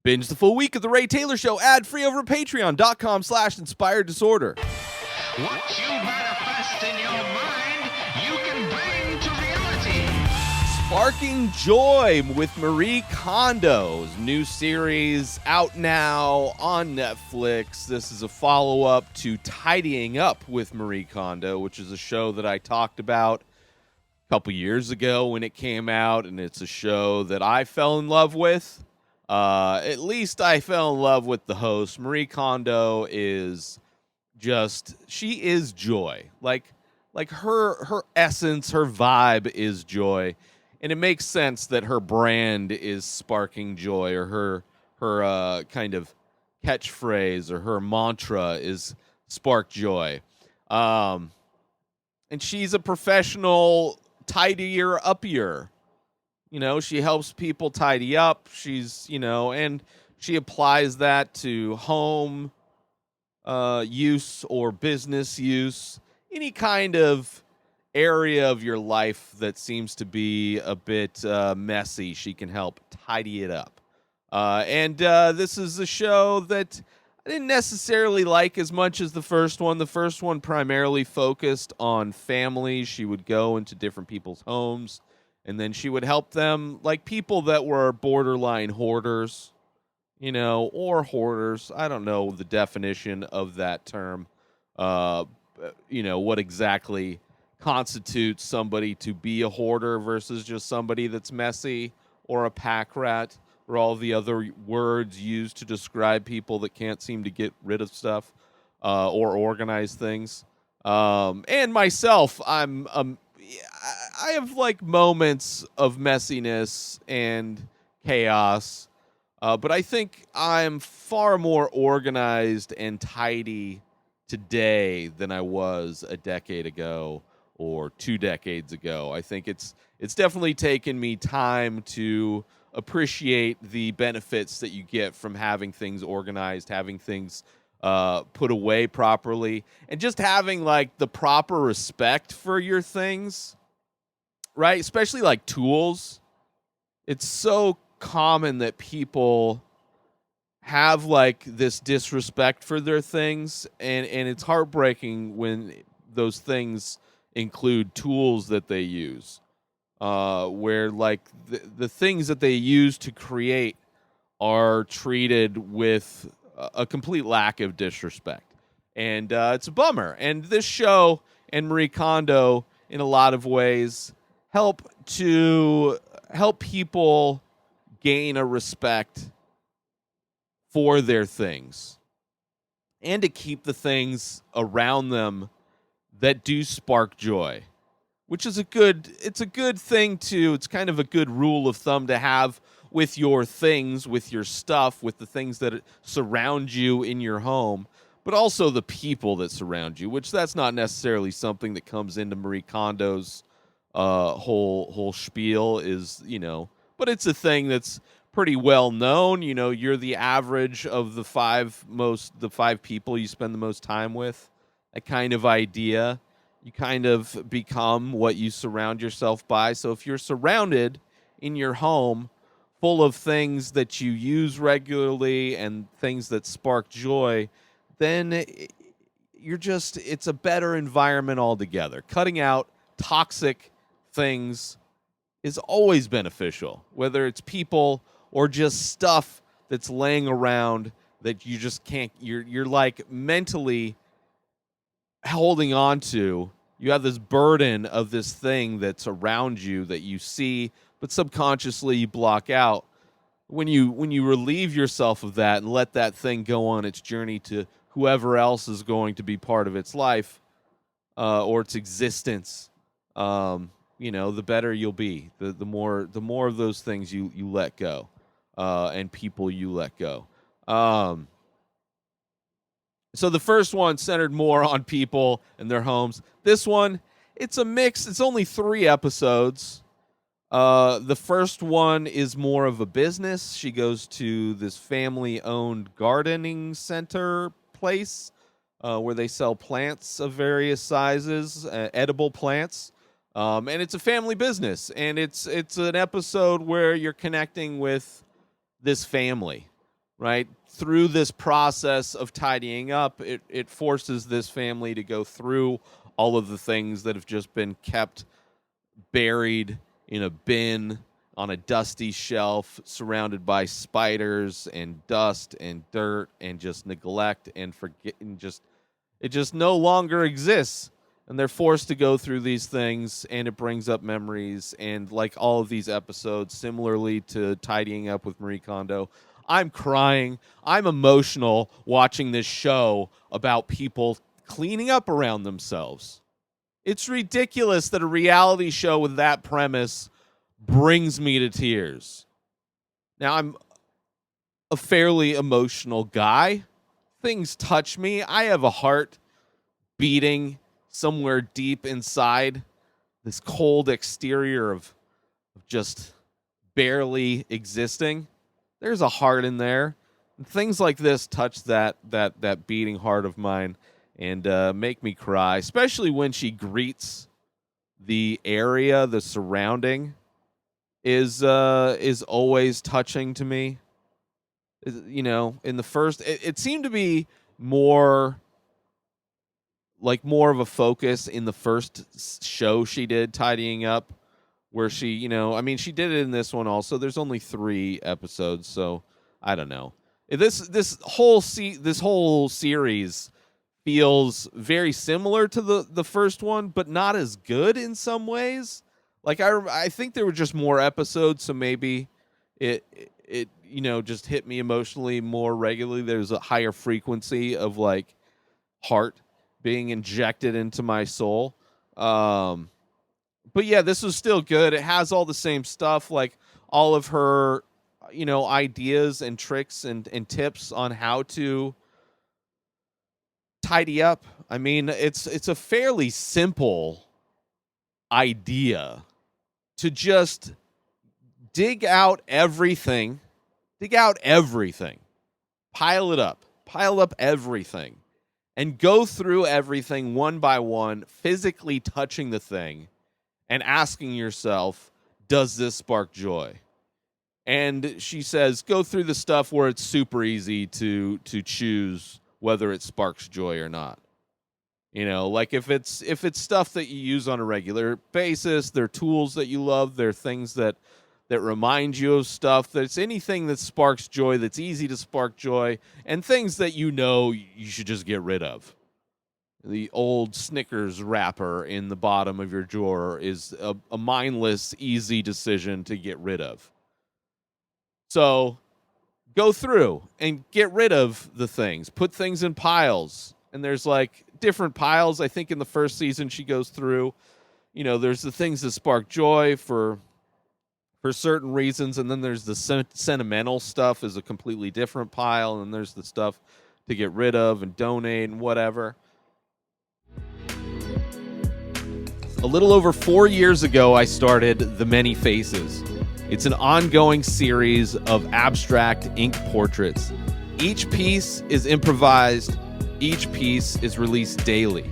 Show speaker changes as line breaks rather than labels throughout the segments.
Binge the full week of The Ray Taylor Show ad-free over at patreon.com/inspired disorder.
What you manifest in your mind, you can bring to reality.
Sparking Joy with Marie Kondo's new series out now on Netflix. This is a follow-up to Tidying Up with Marie Kondo, which is a show that I talked about a couple years ago when it came out, and it's a show that I fell in love with. At least I fell in love with the host. Marie Kondo is she is joy. Like her essence, her vibe is joy. And it makes sense that her brand is sparking joy, or her kind of catchphrase or her mantra is spark joy. And she's a professional tidier-uppier. You know, she helps people tidy up. She's, and she applies that to home use or business use. Any kind of area of your life that seems to be a bit messy, she can help tidy it up. And this is a show that I didn't necessarily like as much as the first one. The first one primarily focused on families. She would go into different people's homes, and then she would help them, like people that were borderline hoarders, or hoarders. I don't know the definition of that term. What exactly constitutes somebody to be a hoarder versus just somebody that's messy or a pack rat, or all the other words used to describe people that can't seem to get rid of stuff or organize things. And myself, I have like moments of messiness and chaos, but I think I'm far more organized and tidy today than I was a decade ago or 2 decades ago. I think it's definitely taken me time to appreciate the benefits that you get from having things organized, having things put away properly, and just having like the proper respect for your things, right? Especially like tools. It's so common that people have like this disrespect for their things, and it's heartbreaking when those things include tools that they use, where like the things that they use to create are treated with a complete lack of disrespect. And it's a bummer. And this show and Marie Kondo, in a lot of ways, help people gain a respect for their things, and to keep the things around them that do spark joy, which is it's a good thing to, it's kind of a good rule of thumb to have with your things, with your stuff, with the things that surround you in your home, but also the people that surround you, which that's not necessarily something that comes into Marie Kondo's whole spiel is, but it's a thing that's pretty well known. You're the average of the five people you spend the most time with. A kind of idea. You kind of become what you surround yourself by. So if you're surrounded in your home full of things that you use regularly and things that spark joy, then it's a better environment altogether. Cutting out toxic things is always beneficial, whether it's people or just stuff that's laying around that you just can't, you're like mentally holding on to. You have this burden of this thing that's around you that you see, but subconsciously you block out. When you relieve yourself of that and let that thing go on its journey to whoever else is going to be part of its life or its existence, the better you'll be. The more of those things you let go, and people you let go. So the first one centered more on people and their homes. This one, it's a mix. It's only 3 episodes. The first one is more of a business. She goes to this family-owned gardening center place where they sell plants of various sizes, edible plants. And it's a family business. And it's an episode where you're connecting with this family. right? Through this process of tidying up, it forces this family to go through all of the things that have just been kept buried in a bin on a dusty shelf, surrounded by spiders and dust and dirt and just neglect and forget, and just it just no longer exists. And they're forced to go through these things, and it brings up memories. And like all of these episodes, similarly to Tidying Up with Marie Kondo, I'm crying. I'm emotional watching this show about people cleaning up around themselves. It's ridiculous that a reality show with that premise brings me to tears. Now, I'm a fairly emotional guy. Things touch me. I have a heart beating somewhere deep inside this cold exterior of just barely existing. There's a heart in there. And things like this touch that beating heart of mine and make me cry, especially when she greets the area, the surrounding is always touching to me. You know, in the first, it seemed to be more of a focus in the first show she did, Tidying Up, where she, you know, I mean, she did it in this one also. There's only 3 episodes, so I don't know. This whole series feels very similar to the first one, but not as good in some ways. Like I think there were just more episodes, so maybe it you know, just hit me emotionally more regularly. There's a higher frequency of like heart being injected into my soul. But yeah, this was still good. It has all the same stuff, like all of her, you know, ideas and tricks and tips on how to tidy up. I mean, it's a fairly simple idea to just dig out everything, pile up everything, and go through everything one by one, physically touching the thing and asking yourself, does this spark joy? And she says, go through the stuff where it's super easy to choose whether it sparks joy or not. You know, like if it's stuff that you use on a regular basis, they're tools that you love, they're things that remind you of stuff, that's anything that sparks joy, that's easy to spark joy, and things that you know you should just get rid of. The old Snickers wrapper in the bottom of your drawer is a mindless, easy decision to get rid of. So go through and get rid of the things. Put things in piles. And there's like different piles. I think in the first season she goes through, you know, there's the things that spark joy for certain reasons, and then there's the sentimental stuff is a completely different pile, and there's the stuff to get rid of and donate and whatever. A little over 4 years ago, I started The Many Faces. It's an ongoing series of abstract ink portraits. Each piece is improvised. Each piece is released daily.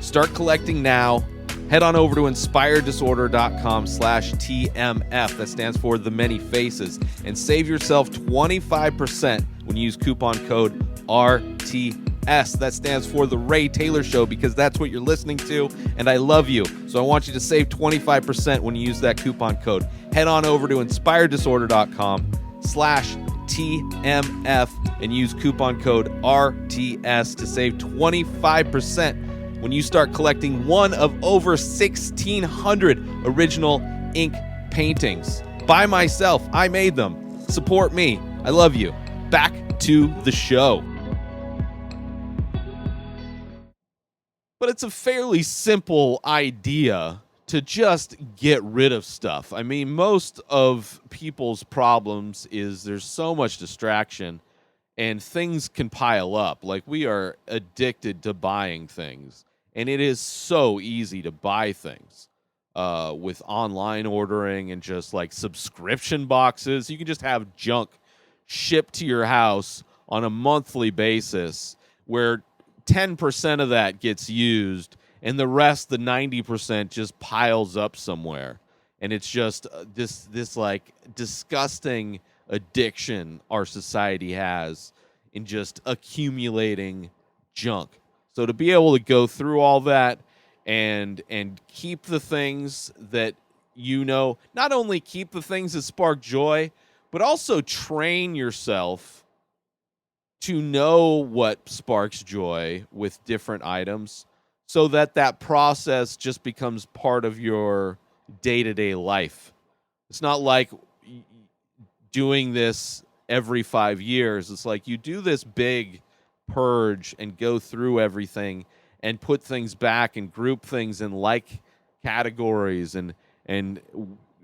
Start collecting now. Head on over to inspireddisorder.com/TMF. That stands for The Many Faces. And save yourself 25% when you use coupon code RTS. That stands for The Ray Taylor Show, because that's what you're listening to, and I love you. So I want you to save 25% when you use that coupon code. Head on over to inspireddisorder.com/TMF and use coupon code RTS to save 25% when you start collecting one of over 1,600 original ink paintings. By myself, I made them. Support me. I love you. Back to the show. But it's a fairly simple idea to just get rid of stuff. I mean, most of people's problems is there's so much distraction and things can pile up. Like, we are addicted to buying things. And it is so easy to buy things with online ordering and just like subscription boxes. You can just have junk shipped to your house on a monthly basis where 10% of that gets used and the rest, the 90%, just piles up somewhere. And it's just this like disgusting addiction our society has in just accumulating junk. So to be able to go through all that and keep the things that not only keep the things that spark joy, but also train yourself to know what sparks joy with different items so that process just becomes part of your day-to-day life. It's not like doing this every 5 years. It's like you do this big purge and go through everything and put things back and group things in like categories and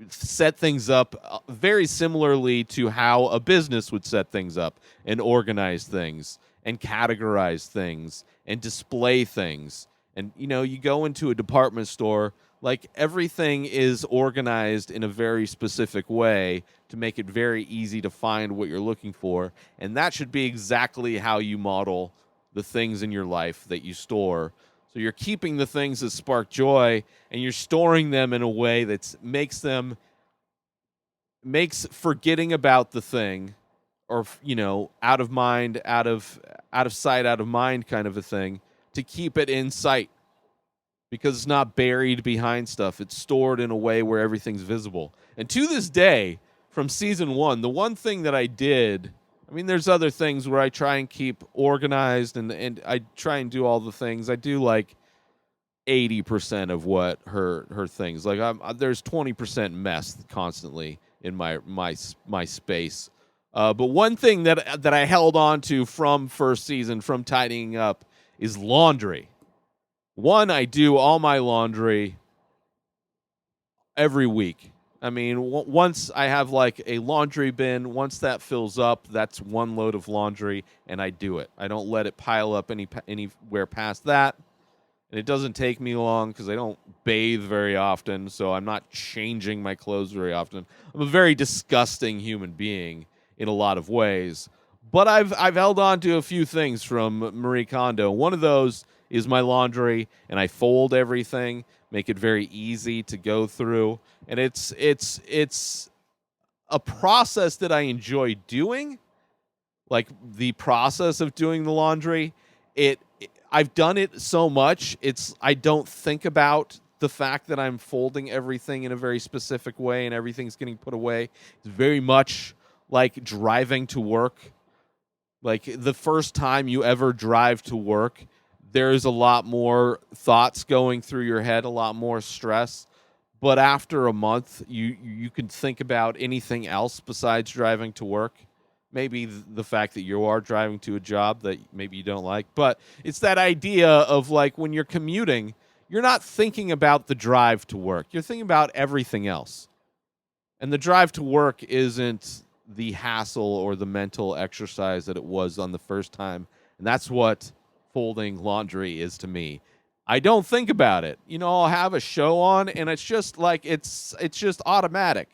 set things up very similarly to how a business would set things up and organize things and categorize things and display things. And, you go into a department store, like everything is organized in a very specific way to make it very easy to find what you're looking for. And that should be exactly how you model the things in your life that you store. So you're keeping the things that spark joy and you're storing them in a way that makes forgetting about the thing, or out of mind, out of sight, out of mind kind of a thing, to keep it in sight, because it's not buried behind stuff. It's stored in a way where everything's visible. And to this day, from season 1, the one thing that I did, there's other things where I try and keep organized and I try and do all the things. I do like 80% of what her things. Like there's 20% mess constantly in my space. But one thing that I held on to from first season, from tidying up, is laundry. One, I do all my laundry every week. Once I have like a laundry bin, once that fills up, that's one load of laundry, and I do it. I don't let it pile up anywhere past that. And it doesn't take me long because I don't bathe very often, so I'm not changing my clothes very often. I'm a very disgusting human being in a lot of ways. But I've held on to a few things from Marie Kondo. One of those is my laundry, and I fold everything, make it very easy to go through. And it's a process that I enjoy doing, like the process of doing the laundry. I've done it so much, I don't think about the fact that I'm folding everything in a very specific way and everything's getting put away. It's very much like driving to work. Like the first time you ever drive to work, there's a lot more thoughts going through your head, a lot more stress. But after a month, you can think about anything else besides driving to work. Maybe the fact that you are driving to a job that maybe you don't like. But it's that idea of like when you're commuting, you're not thinking about the drive to work. You're thinking about everything else. And the drive to work isn't the hassle or the mental exercise that it was on the first time. And that's what folding laundry is to me. I don't think about it. I'll have a show on and it's just like it's just automatic.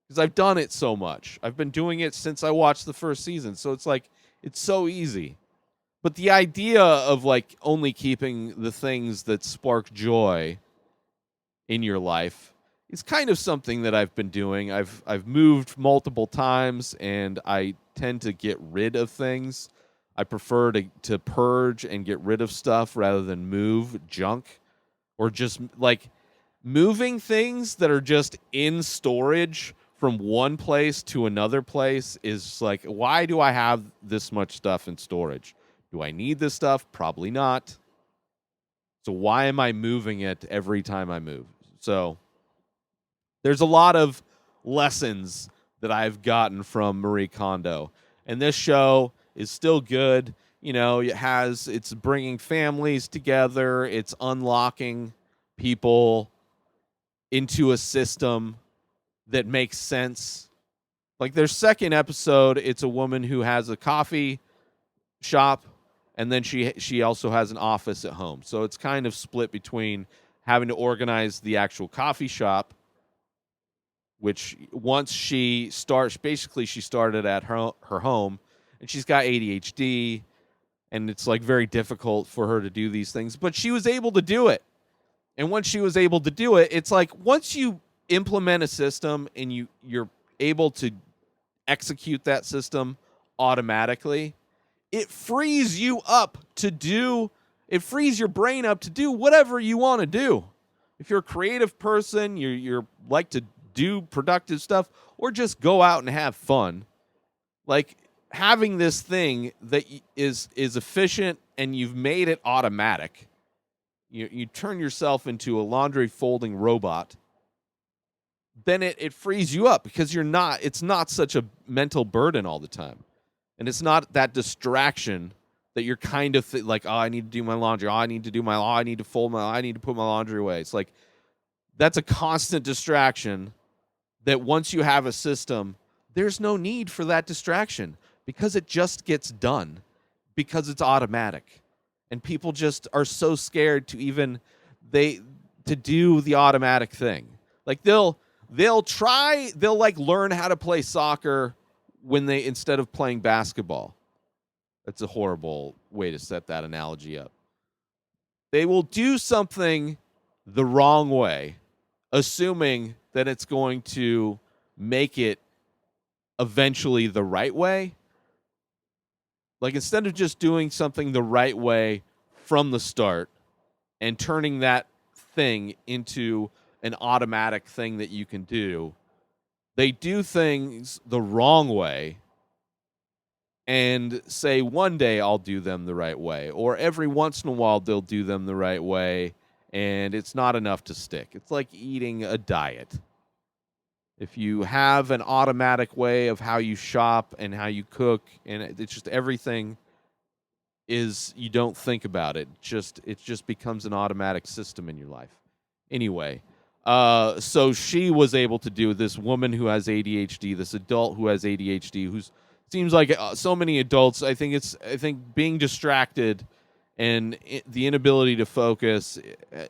Because I've done it so much. I've been doing it since I watched the first season. So it's like, it's so easy. But the idea of like only keeping the things that spark joy in your life is kind of something that I've been doing. I've moved multiple times and I tend to get rid of things. I prefer to purge and get rid of stuff rather than move junk, or just like moving things that are just in storage from one place to another place is like, why do I have this much stuff in storage? Do I need this stuff? Probably not. So why am I moving it every time I move? So there's a lot of lessons that I've gotten from Marie Kondo. And this show is still good. It's bringing families together. It's unlocking people into a system that makes sense. Like their second episode, it's a woman who has a coffee shop, and then she also has an office at home. So it's kind of split between having to organize the actual coffee shop, which once she started at her home, and she's got ADHD, and it's like very difficult for her to do these things, but she was able to do it. And once she was able to do it, it's like once you implement a system and you're able to execute that system automatically, it frees you up to do, it frees your brain up to do whatever you want to do. If you're a creative person, you're like to do productive stuff, or just go out and have fun. Like, having this thing that is efficient and you've made it automatic. You turn yourself into a laundry folding robot. Then it frees you up because it's not such a mental burden all the time. And it's not that distraction that you're kind of like, oh, I need to do my laundry. Oh, I need to do my, oh, I need to fold my, I need to put my laundry away. It's like, that's a constant distraction that once you have a system, there's no need for that distraction because it just gets done because it's automatic. And people just are so scared to even to do the automatic thing. Like they'll like learn how to play soccer when instead of playing basketball. That's a horrible way to set that analogy up. They will do something the wrong way, assuming that it's going to make it eventually the right way. Like, instead of just doing something the right way from the start and turning that thing into an automatic thing that you can do, they do things the wrong way and say one day I'll do them the right way, or every once in a while they'll do them the right way, and it's not enough to stick. It's like eating a diet. If you have an automatic way of how you shop and how you cook, and it's just everything is, you don't think about it. It just becomes an automatic system in your life. Anyway, so she was able to do, this woman who has ADHD, this adult who has ADHD, who's seems like so many adults. I think being distracted and the inability to focus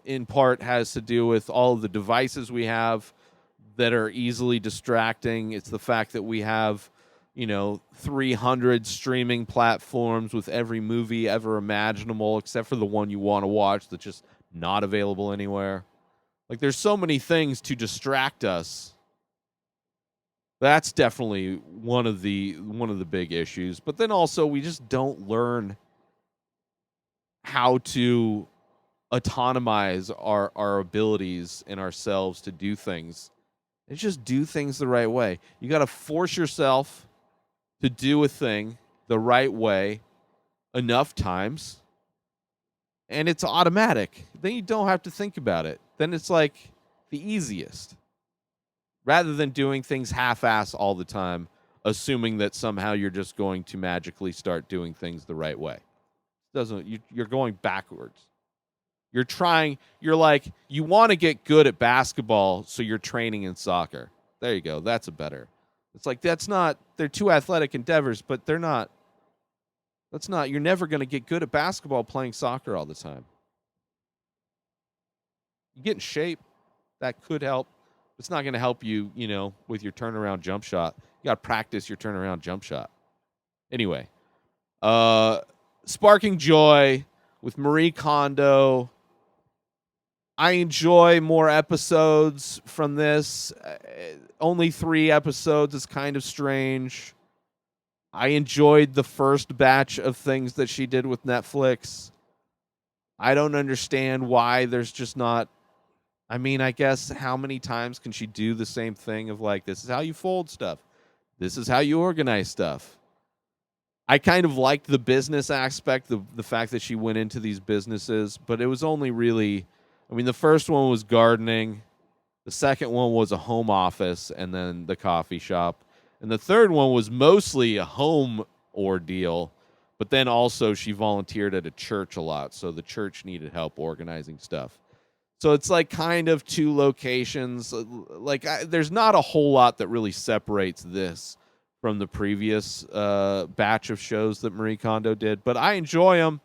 in part has to do with all of the devices we have that are easily distracting. It's the fact that we have, 300 streaming platforms with every movie ever imaginable, except for the one you want to watch that's just not available anywhere. Like, there's so many things to distract us. That's definitely one of the big issues. But then also, we just don't learn how to autonomize our abilities and ourselves to do things. And just do things the right way. You got to force yourself to do a thing the right way enough times, and it's automatic. Then you don't have to think about it. Then it's like the easiest. Rather than doing things half-ass all the time, assuming that somehow you're just going to magically start doing things the right way. You're going backwards. You're like, you want to get good at basketball, so you're training in soccer. There you go. That's a better. It's like, they're two athletic endeavors, but they're not. You're never going to get good at basketball playing soccer all the time. You get in shape. That could help. It's not going to help you, with your turnaround jump shot. You got to practice your turnaround jump shot. Anyway, Sparking Joy with Marie Kondo. I enjoy more episodes from this. Only 3 episodes is kind of strange. I enjoyed the first batch of things that she did with Netflix. I don't understand why there's just not. I mean, I guess how many times can she do the same thing of like, this is how you fold stuff. This is how you organize stuff. I kind of liked the business aspect, the fact that she went into these businesses, but it was only really, the first one was gardening. The second one was a home office and then the coffee shop. And the third one was mostly a home ordeal, but then also she volunteered at a church a lot, so the church needed help organizing stuff. So it's like kind of 2 locations. There's not a whole lot that really separates this from the previous batch of shows that Marie Kondo did, but I enjoy them.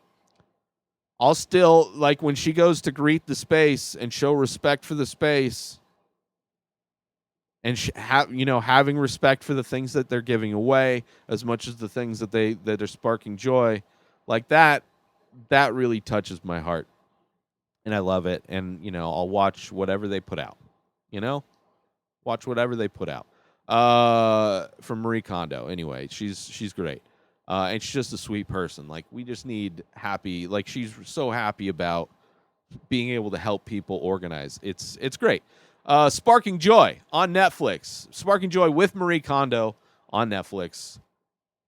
I'll still, like, when she goes to greet the space and show respect for the space, and having respect for the things that they're giving away as much as the things that are sparking joy, like that really touches my heart. And I love it. And, I'll watch whatever they put out. Watch whatever they put out. From Marie Kondo. Anyway, she's great. And she's just a sweet person. Like, we just need happy. Like, she's so happy about being able to help people organize. It's great. Sparking Joy on Netflix. Sparking Joy with Marie Kondo on Netflix.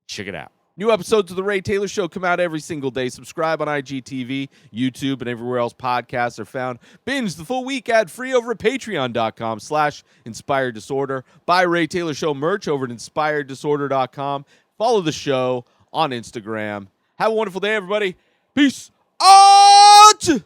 Check it out. New episodes of The Ray Taylor Show come out every single day. Subscribe on IGTV, YouTube, and everywhere else podcasts are found. Binge the full week ad-free over at patreon.com/Inspired Disorder. Buy Ray Taylor Show merch over at inspireddisorder.com. Follow the show on Instagram. Have a wonderful day, everybody. Peace out!